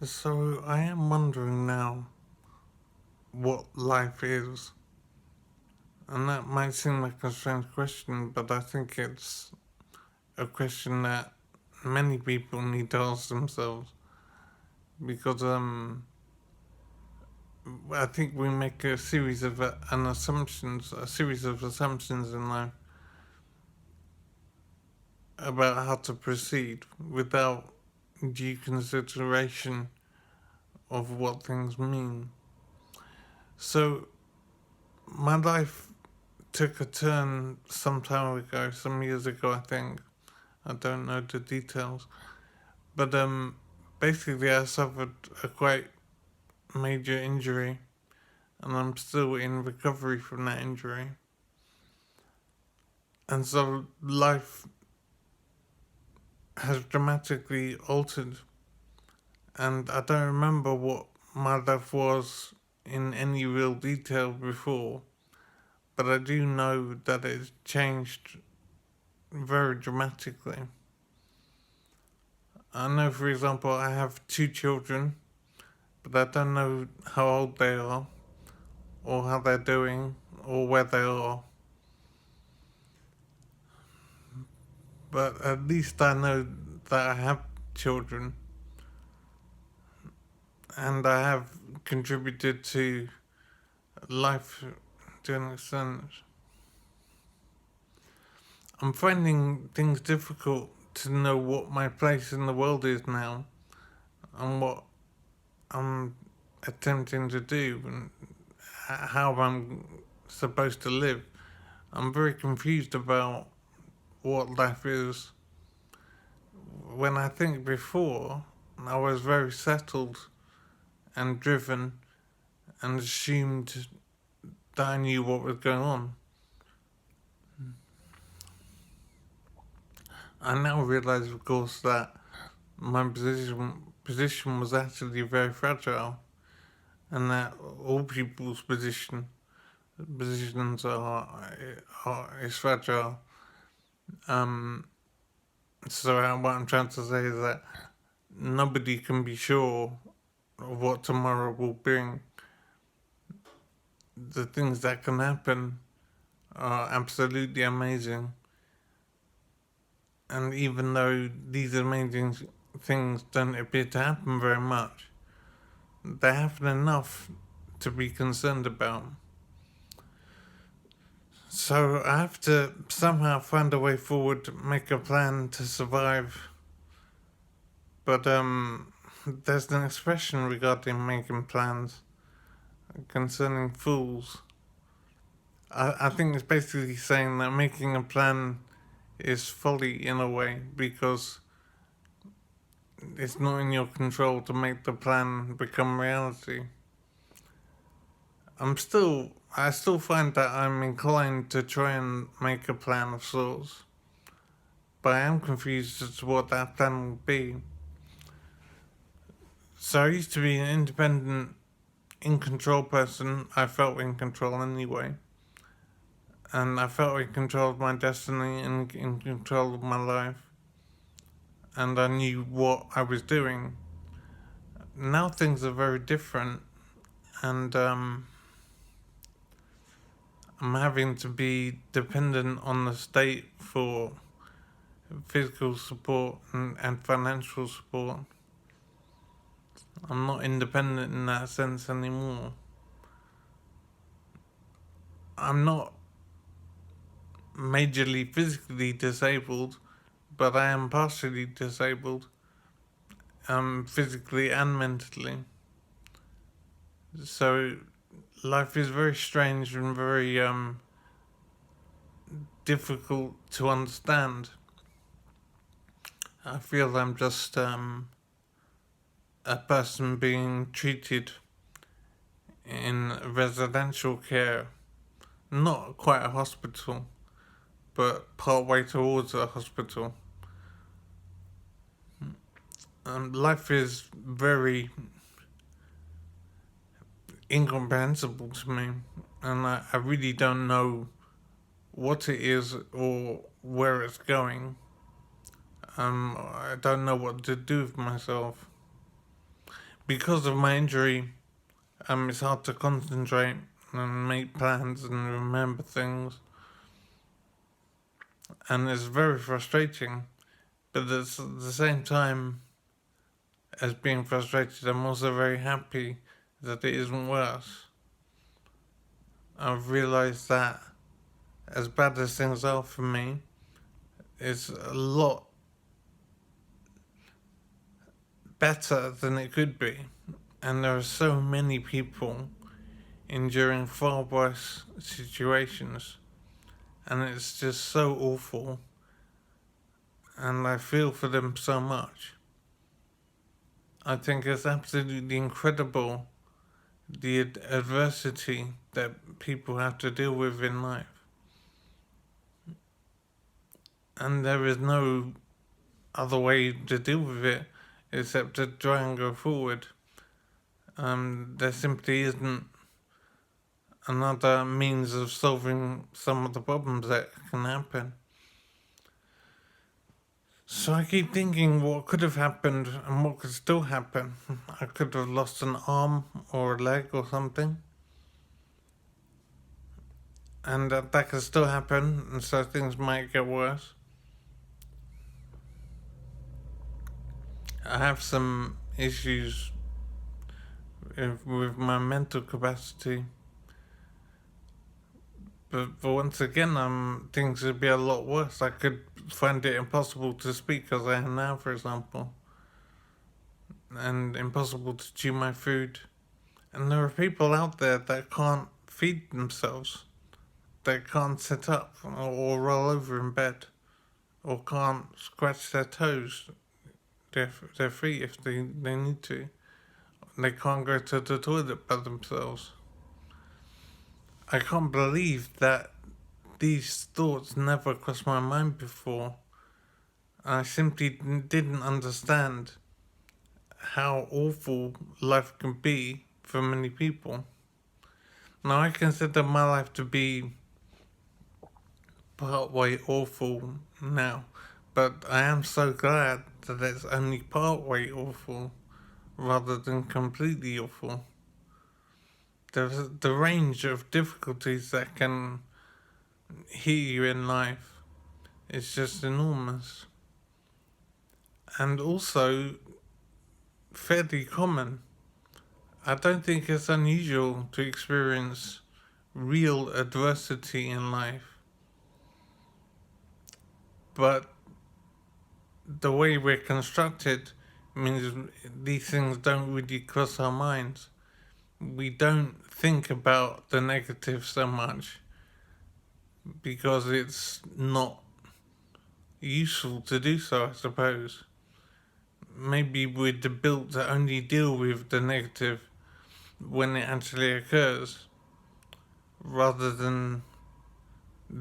So I am wondering now what life is, and that might seem like a strange question, but I think it's a question that many people need to ask themselves because I think we make a series of a series of assumptions in life about how to proceed without due consideration of what things mean. So my life took a turn some time ago, some years ago, I think. I don't know the details, but basically, I suffered a quite major injury, and I'm still in recovery from that injury. And so life has dramatically altered, and I don't remember what my life was in any real detail before, but I do know that it's changed very dramatically. I know, for example, I have two children, but I don't know how old they are, or how they're doing, or where they are. But at least I know that I have children, and I have contributed to life to an extent. I'm finding things difficult to know what my place in the world is now, and what I'm attempting to do, and how I'm supposed to live. I'm very confused about what life is. When I think before, I was very settled and driven and assumed that I knew what was going on. I now realise, of course, that my position was actually very fragile, and that all people's positions are is fragile. Um, so what I'm trying to say is that nobody can be sure of what tomorrow will bring. The things that can happen are absolutely amazing, and even though these amazing things don't appear to happen very much, they happen enough to be concerned about. So I have to somehow find a way forward, to make a plan to survive. But there's an expression regarding making plans concerning fools. I think it's basically saying that making a plan is folly in a way because it's not in your control to make the plan become reality. I still find that I'm inclined to try and make a plan of sorts, but I am confused as to what that plan will be. So I used to be an independent, in control person. I felt in control anyway, and I felt in control of my destiny and in control of my life, and I knew what I was doing. Now things are very different, and I'm having to be dependent on the state for physical support and financial support. I'm not independent in that sense anymore. I'm not majorly physically disabled, but I am partially disabled, physically and mentally. So life is very strange and very difficult to understand. I feel I'm just a person being treated in residential care, not quite a hospital, but part way towards a hospital. Life is very incomprehensible to me, and I really don't know what it is or where it's going. I don't know what to do with myself. because of my injury, it's hard to concentrate and make plans and remember things. And it's very frustrating. But at the same time as being frustrated, I'm also very happy that it isn't worse. I've realised that as bad as things are for me, it's a lot better than it could be. And there are so many people enduring far worse situations. And it's just so awful. And I feel for them so much. I think it's absolutely incredible the adversity that people have to deal with in life. And there is no other way to deal with it except to try and go forward. There simply isn't another means of solving some of the problems that can happen. So I keep thinking what could have happened and what could still happen. I could have lost an arm or a leg or something. And that could still happen, and so things might get worse. I have some issues with my mental capacity. But once again, things would be a lot worse. I could find it impossible to speak as I am now, for example. And impossible to chew my food. And there are people out there that can't feed themselves. That can't sit up or roll over in bed. Or can't scratch their toes, their feet if they need to. They can't go to the toilet by themselves. I can't believe that these thoughts never crossed my mind before. I simply didn't understand how awful life can be for many people. Now, I consider my life to be partway awful now, but I am so glad that it's only partway awful rather than completely awful. The range of difficulties that can hit you in life is just enormous. And also fairly common. I don't think it's unusual to experience real adversity in life. But the way we're constructed means these things don't really cross our minds. We don't think about the negative so much because it's not useful to do so, I suppose. Maybe we're built to only deal with the negative when it actually occurs, rather than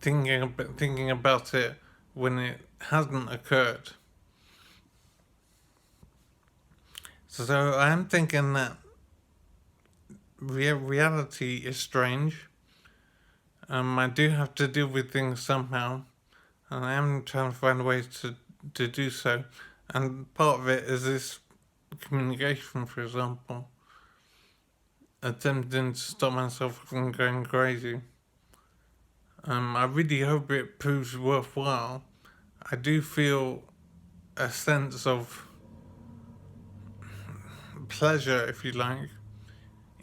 thinking about it when it hasn't occurred. So I am thinking that reality is strange. I do have to deal with things somehow, and I am trying to find ways to do so. And part of it is this communication, for example. Attempting to stop myself from going crazy. I really hope it proves worthwhile. I do feel a sense of pleasure, if you like,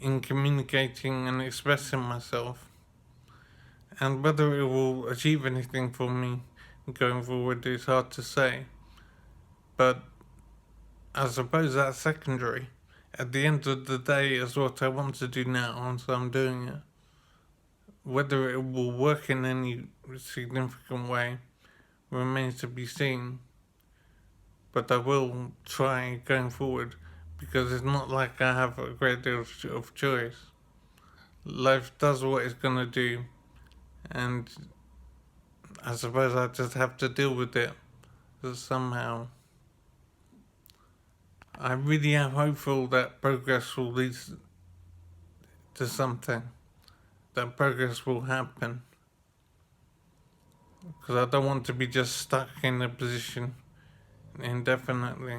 in communicating and expressing myself. And whether it will achieve anything for me going forward is hard to say. But I suppose that's secondary. At the end of the day, is what I want to do now, and so I'm doing it. Whether it will work in any significant way remains to be seen. But I will try going forward, because it's not like I have a great deal of choice. Life does what it's going to do, and I suppose I just have to deal with it somehow. I really am hopeful that progress will lead to something, that progress will happen, because I don't want to be just stuck in a position indefinitely.